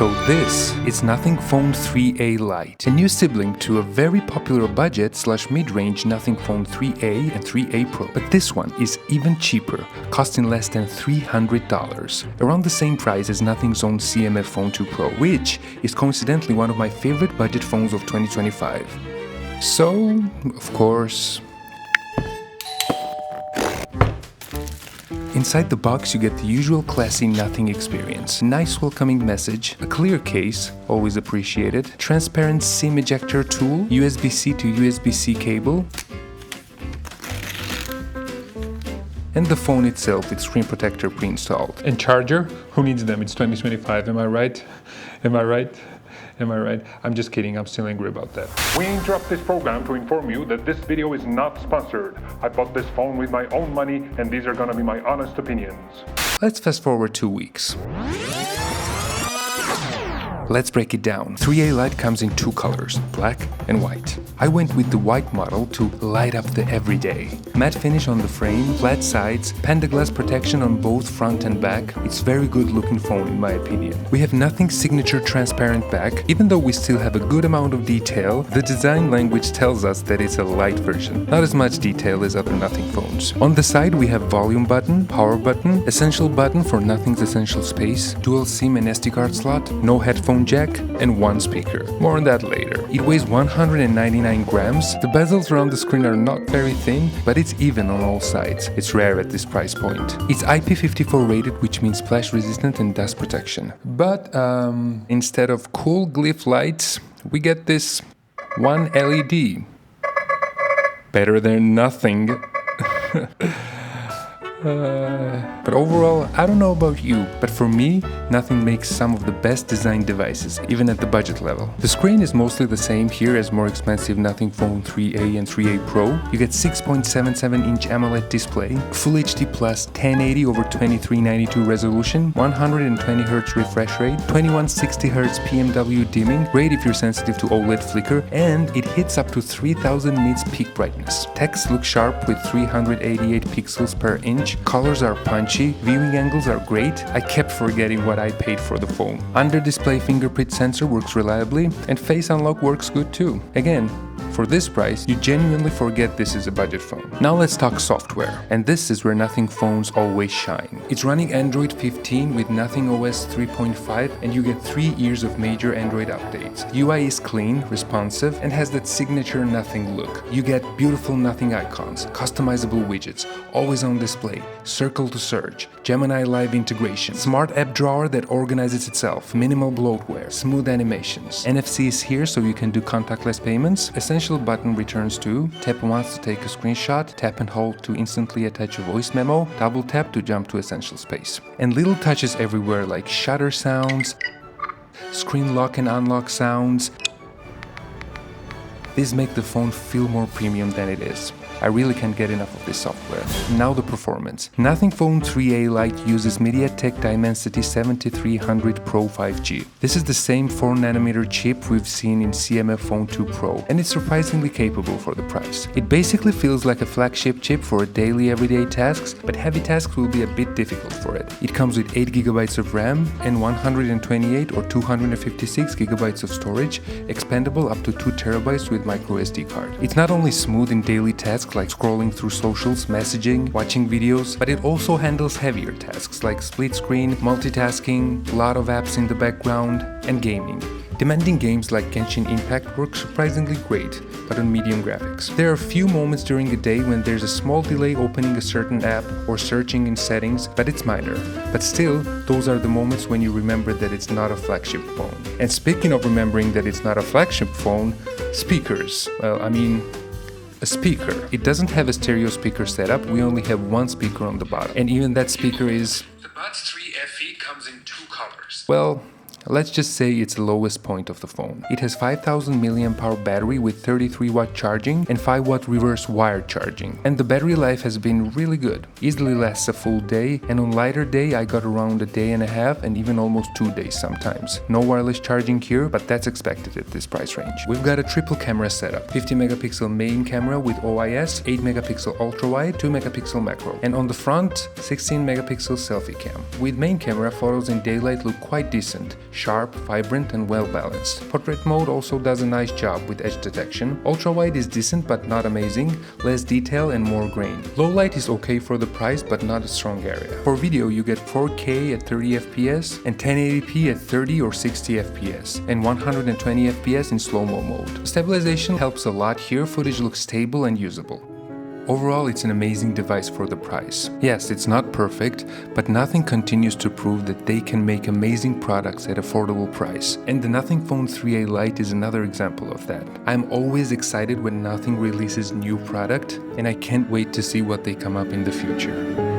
So this is Nothing Phone 3A Lite, a new sibling to a very popular budget/mid-range Nothing Phone 3A and 3A Pro. But this one is even cheaper, costing less than $300, around the same price as Nothing's own CMF Phone 2 Pro, which is coincidentally one of my favorite budget phones of 2025. So, of course, inside the box you get the usual classy Nothing experience. Nice welcoming message, a clear case, always appreciated, transparent SIM ejector tool, USB-C to USB-C cable, and the phone itself with screen protector pre-installed. And charger? Who needs them? It's 2025, am I right? Am I right? Am I right? I'm just kidding, I'm still angry about that. We interrupt this program to inform you that this video is not sponsored. I bought this phone with my own money and these are gonna be my honest opinions. Let's fast forward 2 weeks. Let's break it down. 3A Lite comes in two colors, black and white. I went with the white model to light up the everyday. Matte finish on the frame, flat sides, panda glass protection on both front and back. It's very good looking phone in my opinion. We have Nothing's signature transparent back. Even though we still have a good amount of detail, the design language tells us that it's a light version. Not as much detail as other Nothing phones. On the side we have volume button, power button, essential button for Nothing's essential space, dual SIM and SD card slot, no headphone jack, and one speaker. More on that later. It weighs 199 grams. The bezels around the screen are not very thin, but it's even on all sides. It's rare at this price point. It's IP54 rated, which means splash resistant and dust protection. But instead of cool glyph lights, we get this one LED. Better than nothing. But overall, I don't know about you, but for me, Nothing makes some of the best designed devices, even at the budget level. The screen is mostly the same here as more expensive Nothing Phone 3A and 3A Pro. You get 6.77-inch AMOLED display, Full HD Plus 1080 over 2392 resolution, 120Hz refresh rate, 2160Hz PMW dimming, great if you're sensitive to OLED flicker, and it hits up to 3000 nits peak brightness. Text looks sharp with 388 pixels per inch. Colors are punchy, viewing angles are great. I kept forgetting what I paid for the phone. Under-display fingerprint sensor works reliably, and face unlock works good too. Again, for this price, you genuinely forget this is a budget phone. Now let's talk software, and this is where Nothing phones always shine. It's running Android 15 with Nothing OS 3.5, and you get 3 years of major Android updates. UI is clean, responsive, and has that signature Nothing look. You get beautiful Nothing icons, customizable widgets, always on display, circle to search, Gemini Live integration, smart app drawer that organizes itself, minimal bloatware, smooth animations. NFC is here so you can do contactless payments. Essential button returns to, tap once to take a screenshot, tap and hold to instantly attach a voice memo, double tap to jump to essential space. And little touches everywhere like shutter sounds, screen lock and unlock sounds. These make the phone feel more premium than it is. I really can't get enough of this software. Now the performance. Nothing Phone 3A Lite uses MediaTek Dimensity 7300 Pro 5G. This is the same 4nm chip we've seen in CMF Phone 2 Pro, and it's surprisingly capable for the price. It basically feels like a flagship chip for daily everyday tasks, but heavy tasks will be a bit difficult for it. It comes with 8GB of RAM and 128 or 256GB of storage, expandable up to 2TB with microSD card. It's not only smooth in daily tasks like scrolling through socials, messaging, watching videos, but it also handles heavier tasks like split screen, multitasking, a lot of apps in the background, and gaming. Demanding games like Genshin Impact work surprisingly great, but on medium graphics. There are a few moments during the day when there's a small delay opening a certain app or searching in settings, but it's minor. But still, those are the moments when you remember that it's not a flagship phone. And speaking of remembering that it's not a flagship phone, speakers. A speaker. It doesn't have a stereo speaker setup, we only have one speaker on the bottom. And even that speaker is... The Buds 3 FE comes in two colors. Well, let's just say it's the lowest point of the phone. It has 5000 mAh battery with 33W charging and 5W reverse wired charging. And the battery life has been really good. Easily lasts a full day, and on lighter day I got around a day and a half and even almost 2 days sometimes. No wireless charging here, but that's expected at this price range. We've got a triple camera setup. 50MP main camera with OIS, 8MP ultra wide, 2MP macro. And on the front, 16MP selfie cam. With main camera, photos in daylight look quite decent. sharp, vibrant and well balanced. Portrait mode also does a nice job with edge detection. Ultra-wide is decent but not amazing, less detail and more grain. Low light is okay for the price but not a strong area. For video you get 4K at 30 FPS and 1080p at 30 or 60 FPS and 120 FPS in slow-mo mode. Stabilization helps a lot here, footage looks stable and usable. Overall, it's an amazing device for the price. Yes, it's not perfect, but Nothing continues to prove that they can make amazing products at affordable price. And the Nothing Phone 3A Lite is another example of that. I'm always excited when Nothing releases new product, and I can't wait to see what they come up in the future.